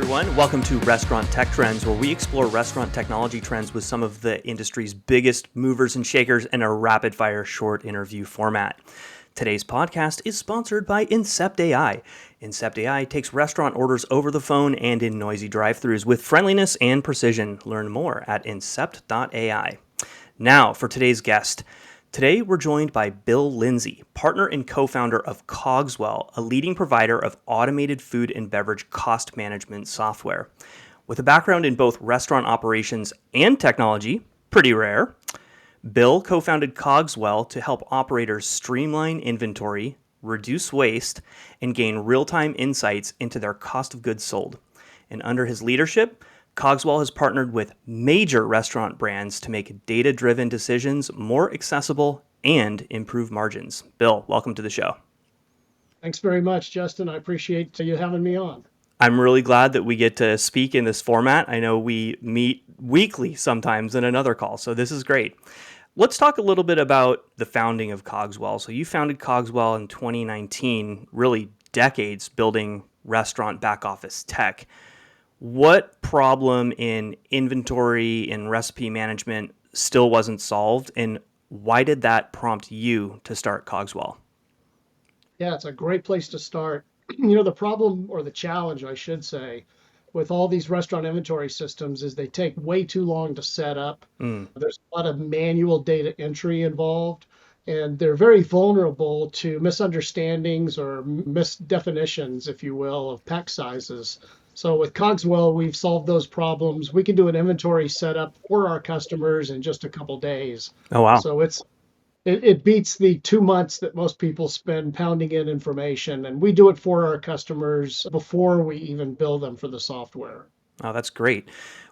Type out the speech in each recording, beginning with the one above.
everyone. Welcome to Restaurant Tech Trends, where we explore restaurant technology trends with some of the industry's biggest movers and shakers in a rapid-fire short interview format. Today's podcast is sponsored by Incept AI. Incept AI takes restaurant orders over the phone and in noisy drive-thrus with friendliness and precision. Learn more at incept.ai. Now, for today's guest. Today, we're joined by Bill Lindsey, partner and co-founder of COGS-Well, a leading provider of automated food and beverage cost management software. With a background in both restaurant operations and technology, pretty rare, Bill co-founded COGS-Well to help operators streamline inventory, reduce waste, and gain real-time insights into their cost of goods sold. And under his leadership, COGS-Well has partnered with major restaurant brands to make data-driven decisions more accessible and improve margins. Bill, welcome to the show. Thanks very much, Justin. I appreciate you having me on. I'm really glad that we get to speak in this format. I know we meet weekly sometimes in another call, so this is great. Let's talk a little bit about the founding of COGS-Well. So you founded COGS-Well in 2019, really decades building restaurant back office tech. What problem in inventory and recipe management still wasn't solved, and why did that prompt you to start COGS-Well? Yeah, it's a great place to start. The problem or the challenge, I should say, with all these restaurant inventory systems is they take way too long to set up. There's a lot of manual data entry involved, and they're very vulnerable to misunderstandings or misdefinitions, if you will, of pack sizes. So with COGS-Well, we've solved those problems. We can do an inventory setup for our customers in just a couple days. Oh, wow. So it beats the 2 months that most people spend pounding in information, and we do it for our customers before we even bill them for the software. Oh, that's great.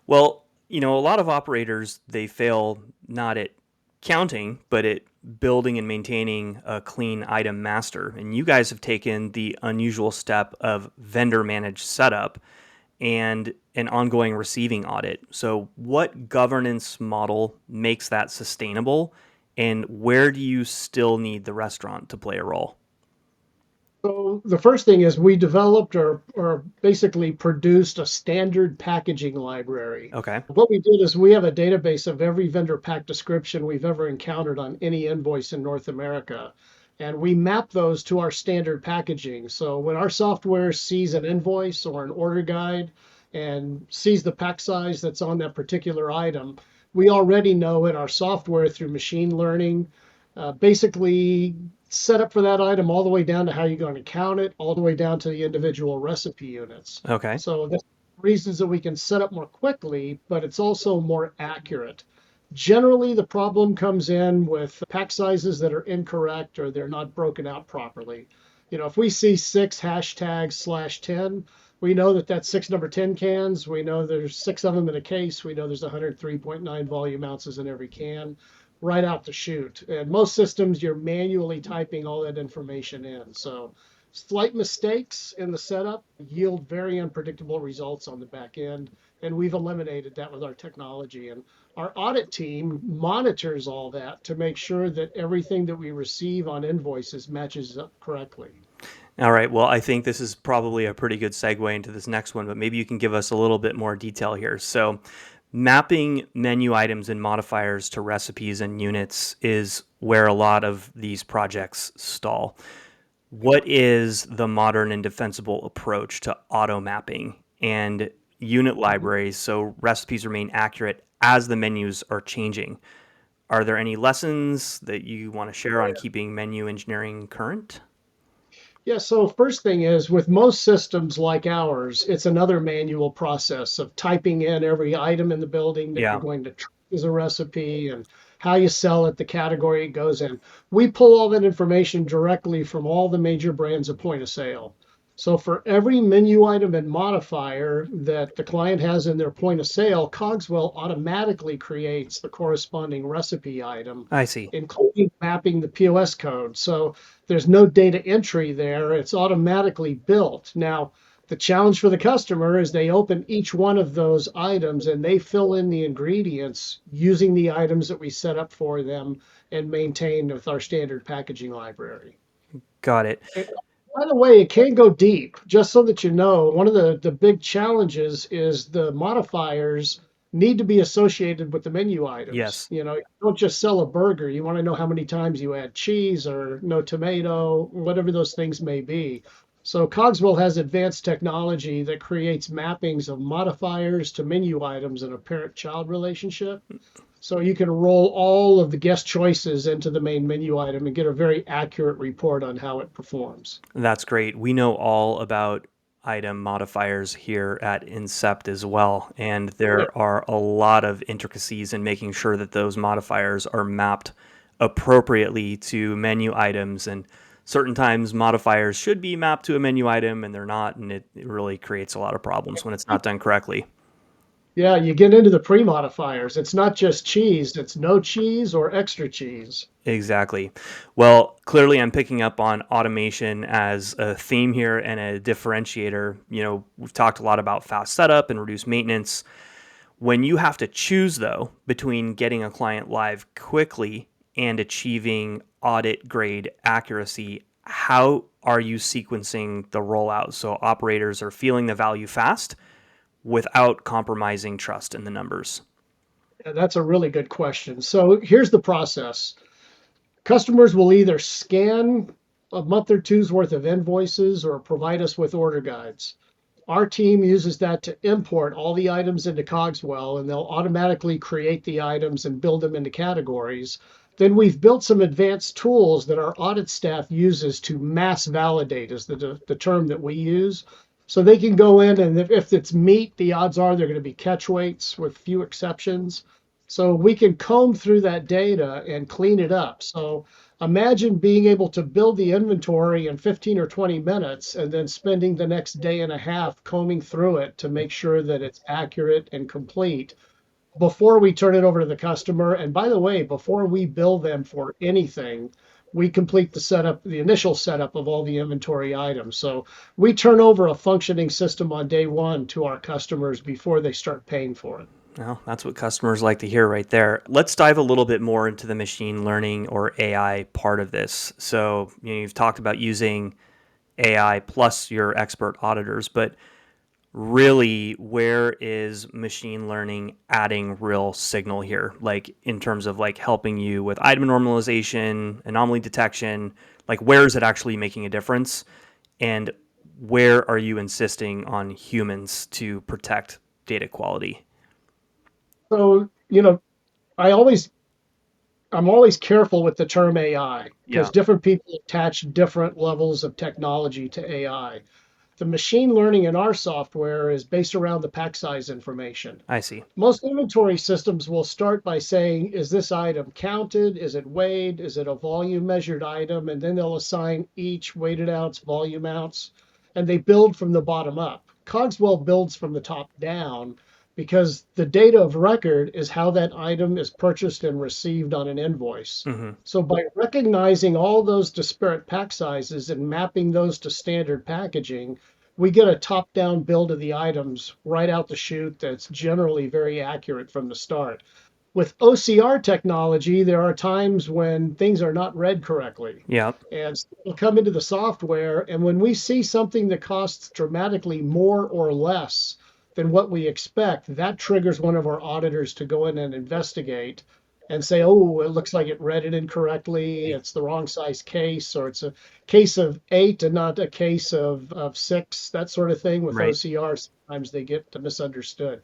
Well, a lot of operators, they fail not at counting, but at building and maintaining a clean item master. And you guys have taken the unusual step of vendor managed setup and an ongoing receiving audit. So what governance model makes that sustainable? And where do you still need the restaurant to play a role? So the first thing is we developed or basically produced a standard packaging library. Okay. What we did is we have a database of every vendor pack description we've ever encountered on any invoice in North America. And we map those to our standard packaging. So when our software sees an invoice or an order guide and sees the pack size that's on that particular item, we already know in our software through machine learning, basically set up for that item all the way down to how you're going to count it, all the way down to the individual recipe units. Okay. So that's reasons that we can set up more quickly, but it's also more accurate. Generally, the problem comes in with pack sizes that are incorrect or they're not broken out properly. If we see 6 #/10, we know that that's 6 number 10 cans. We know there's 6 of them in a case. We know there's 103.9 volume ounces in every can right out the chute. And most systems, you're manually typing all that information in. So slight mistakes in the setup yield very unpredictable results on the back end. And we've eliminated that with our technology. And our audit team monitors all that to make sure that everything that we receive on invoices matches up correctly. All right. Well, I think this is probably a pretty good segue into this next one, but maybe you can give us a little bit more detail here. So mapping menu items and modifiers to recipes and units is where a lot of these projects stall. What is the modern and defensible approach to auto mapping and unit libraries so recipes remain accurate as the menus are changing? Are there any lessons that you want to share on keeping menu engineering current? Yeah, so first thing is with most systems like ours, it's another manual process of typing in every item in the building that you're Yeah. going to treat as a recipe and how you sell it, the category it goes in. We pull all that information directly from all the major brands of point of sale. So for every menu item and modifier that the client has in their point of sale, COGS-Well automatically creates the corresponding recipe item, I see. including mapping the POS code. So there's no data entry there. It's automatically built. Now, the challenge for the customer is they open each one of those items and they fill in the ingredients using the items that we set up for them and maintain with our standard packaging library. Got it. That the way, it can go deep. Just so that you know, one of the big challenges is the modifiers need to be associated with the menu items. Yes. You don't just sell a burger. You want to know how many times you add cheese or no tomato, whatever those things may be. So COGS-Well has advanced technology that creates mappings of modifiers to menu items in a parent-child relationship. So you can roll all of the guest choices into the main menu item and get a very accurate report on how it performs. That's great. We know all about item modifiers here at Incept as well. And Good. there are a lot of intricacies in making sure that those modifiers are mapped appropriately to menu items. And certain times modifiers should be mapped to a menu item and they're not. And it really creates a lot of problems when it's not done correctly. Yeah, you get into the pre-modifiers. It's not just cheese, it's no cheese or extra cheese. Exactly. Well, clearly I'm picking up on automation as a theme here and a differentiator. We've talked a lot about fast setup and reduced maintenance. When you have to choose, though, between getting a client live quickly and achieving audit grade accuracy, how are you sequencing the rollout so operators are feeling the value fast without compromising trust in the numbers? Yeah, that's a really good question. So here's the process. Customers will either scan a month or two's worth of invoices or provide us with order guides. Our team uses that to import all the items into COGS-Well, and they'll automatically create the items and build them into categories. Then we've built some advanced tools that our audit staff uses to mass validate, is the term that we use. So they can go in, and if it's meat, the odds are they're going to be catch weights with few exceptions. So we can comb through that data and clean it up. So imagine being able to build the inventory in 15 or 20 minutes and then spending the next day and a half combing through it to make sure that it's accurate and complete before we turn it over to the customer. And by the way, before we bill them for anything, we complete the setup, the initial setup of all the inventory items. So we turn over a functioning system on day one to our customers before they start paying for it. Well, that's what customers like to hear right there. Let's dive a little bit more into the machine learning or AI part of this. So, you've talked about using AI plus your expert auditors, but really, where is machine learning adding real signal here? Like in terms of like helping you with item normalization, anomaly detection, like where is it actually making a difference? And where are you insisting on humans to protect data quality? So, I always I'm always careful with the term AI because Yeah, different people attach different levels of technology to AI. The machine learning in our software is based around the pack size information. I see. Most inventory systems will start by saying, is this item counted? Is it weighed? Is it a volume measured item? And then they'll assign each weighted ounce, volume ounce, and they build from the bottom up. COGS-Well builds from the top down because the data of record is how that item is purchased and received on an invoice. Hmm. So by recognizing all those disparate pack sizes and mapping those to standard packaging, we get a top-down build of the items right out the chute that's generally very accurate from the start. With OCR technology, there are times when things are not read correctly. Yeah, And it'll come into the software, and when we see something that costs dramatically more or less than what we expect, that triggers one of our auditors to go in and investigate and say, oh, it looks like it read it incorrectly. It's the wrong size case, or it's a case of 8 and not a case of 6, that sort of thing. With right. OCR, sometimes they get misunderstood.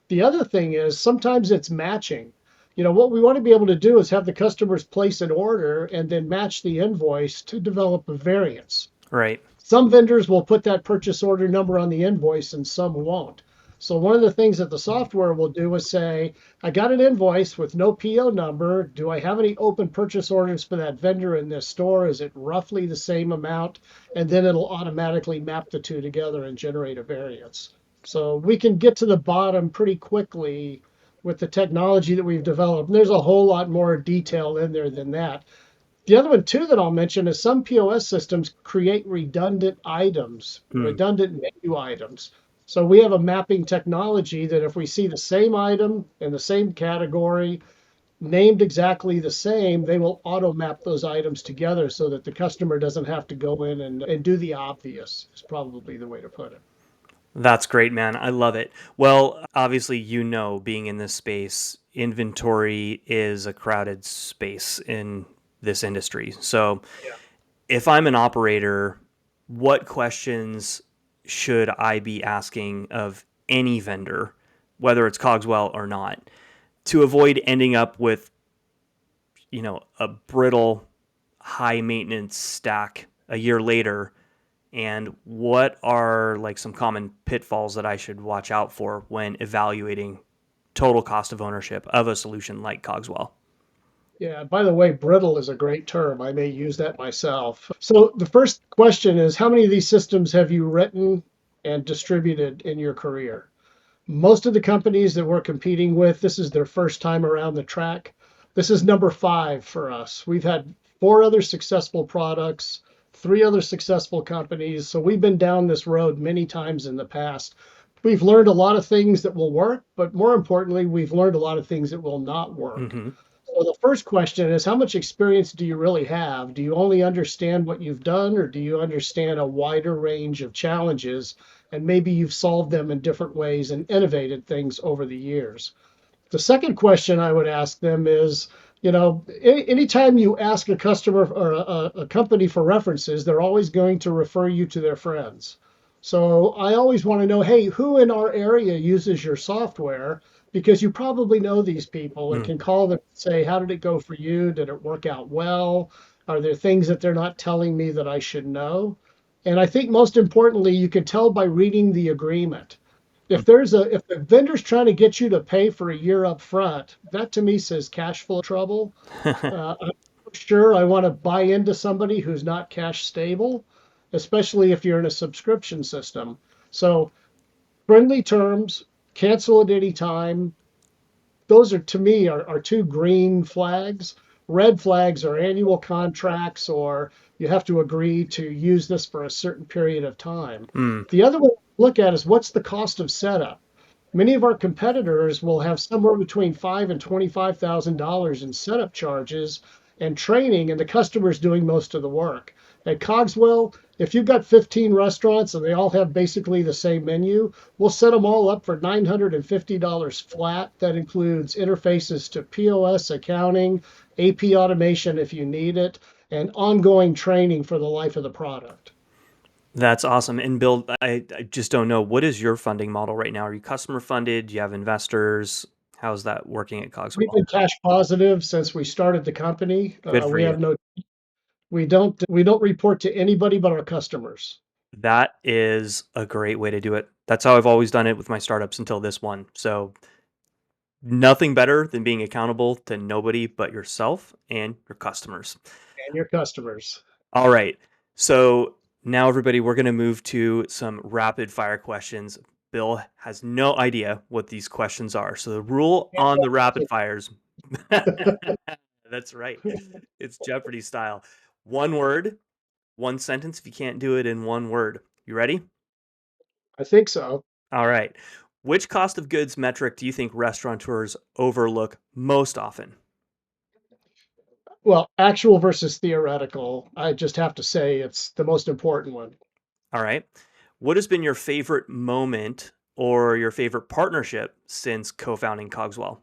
The other thing is sometimes it's matching. What we want to be able to do is have the customers place an order and then match the invoice to develop a variance. Right. Some vendors will put that purchase order number on the invoice and some won't. So one of the things that the software will do is say, I got an invoice with no PO number. Do I have any open purchase orders for that vendor in this store? Is it roughly the same amount? And then it'll automatically map the two together and generate a variance. So we can get to the bottom pretty quickly with the technology that we've developed. And there's a whole lot more detail in there than that. The other one, too, that I'll mention is some POS systems create redundant items, Mm. redundant menu items. So we have a mapping technology that if we see the same item in the same category, named exactly the same, they will auto map those items together so that the customer doesn't have to go in and do the obvious, is probably the way to put it. That's great, man. I love it. Well, obviously, being in this space, inventory is a crowded space in this industry. So, Yeah. if I'm an operator, what questions should I be asking of any vendor, whether it's COGS-Well or not, to avoid ending up with, a brittle, high maintenance stack a year later? And what are like some common pitfalls that I should watch out for when evaluating total cost of ownership of a solution like COGS-Well? Yeah, by the way, brittle is a great term. I may use that myself. So the first question is, how many of these systems have you written and distributed in your career? Most of the companies that we're competing with, this is their first time around the track. This is number 5 for us. We've had 4 other successful products, 3 other successful companies. So we've been down this road many times in the past. We've learned a lot of things that will work, but more importantly, we've learned a lot of things that will not work. Mm-hmm. So the first question is, how much experience do you really have? Do you only understand what you've done, or do you understand a wider range of challenges? And maybe you've solved them in different ways and innovated things over the years. The second question I would ask them is, anytime you ask a customer or a company for references, they're always going to refer you to their friends. So I always want to know, hey, who in our area uses your software? Because you probably know these people and Mm. can call them and say, how did it go for you? Did it work out well? Are there things that they're not telling me that I should know? And I think most importantly, you can tell by reading the agreement. If the vendor's trying to get you to pay for a year up front, that to me says cash flow trouble. I'm sure I want to buy into somebody who's not cash stable, especially if you're in a subscription system. So friendly terms, cancel at any time. Those are to me are 2 green flags. Red flags are annual contracts, or you have to agree to use this for a certain period of time. Mm. The other one to look at is, what's the cost of setup? Many of our competitors will have somewhere between $5,000 and $25,000 in setup charges and training, and the customer's doing most of the work. At Cogswell, if you've got 15 restaurants and they all have basically the same menu, we'll set them all up for $950 flat. That includes interfaces to POS, accounting, AP automation if you need it, and ongoing training for the life of the product. That's awesome. And Bill, I just don't know. What is your funding model right now? Are you customer funded? Do you have investors? How's that working at We've COGS-Well? been cash positive since we started the company. Good for We you. have no we don't report to anybody but our customers. That is a great way to do it. That's how I've always done it with my startups until this one. So, nothing better than being accountable to nobody but yourself and your customers. And your customers. All right. So now, everybody, we're going to move to some rapid fire questions. Bill has no idea what these questions are. So the rule on the rapid fires, that's right. It's Jeopardy style. One word, one sentence if you can't do it in one word. You ready? I think so. All right. Which cost of goods metric do you think restaurateurs overlook most often? Well, actual versus theoretical, I just have to say it's the most important one. All right. What has been your favorite moment or your favorite partnership since co-founding Cogswell?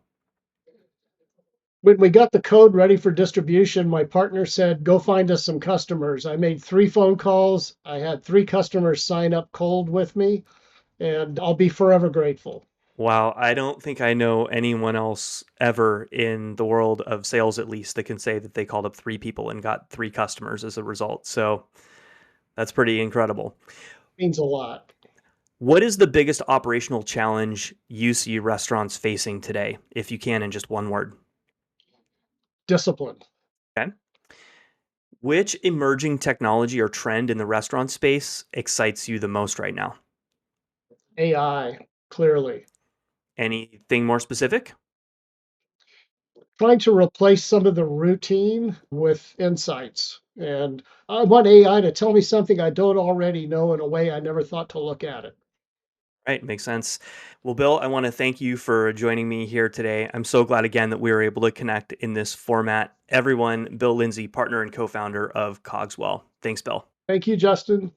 When we got the code ready for distribution, my partner said, go find us some customers. I made 3 phone calls. I had 3 customers sign up cold with me, and I'll be forever grateful. Wow, I don't think I know anyone else ever in the world of sales, at least, that can say that they called up 3 people and got 3 customers as a result. So that's pretty incredible. It means a lot. What is the biggest operational challenge you see restaurants facing today, if you can, in just one word? Discipline. Okay. Which emerging technology or trend in the restaurant space excites you the most right now? AI, clearly. Anything more specific? Trying to replace some of the routine with insights. And I want AI to tell me something I don't already know in a way I never thought to look at it. Right, makes sense. Well, Bill, I want to thank you for joining me here today. I'm so glad again that we were able to connect in this format. Everyone, Bill Lindsey, partner and co-founder of COGS-Well. Thanks, Bill. Thank you, Justin.